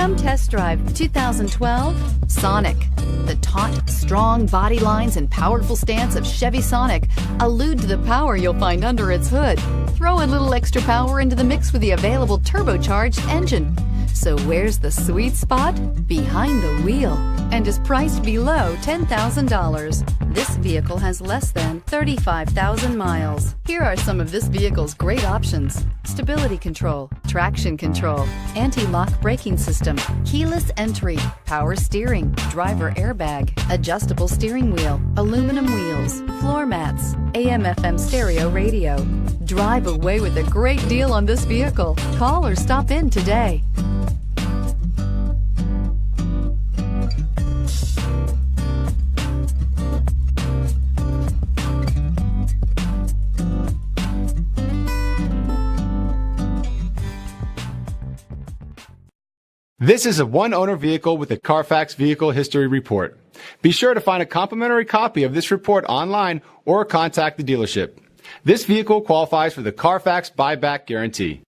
Come test drive 2012 Sonic. The taut, strong body lines and powerful stance of Chevy Sonic allude to the power you'll find under its hood. Throw a little extra power into the mix with the available turbocharged engine. So where's the sweet spot? Behind the wheel, and is priced below $10,000. This vehicle has less than 35,000 miles. Here are some of this vehicle's great options: stability control, traction control, anti-lock braking system, keyless entry, power steering, driver airbag, adjustable steering wheel, aluminum wheels, floor mats, AM/FM stereo radio. Drive away with a great deal on this vehicle. Call or stop in today. This is a one-owner vehicle with a Carfax Vehicle History Report. Be sure to find a complimentary copy of this report online or contact the dealership. This vehicle qualifies for the Carfax Buyback Guarantee.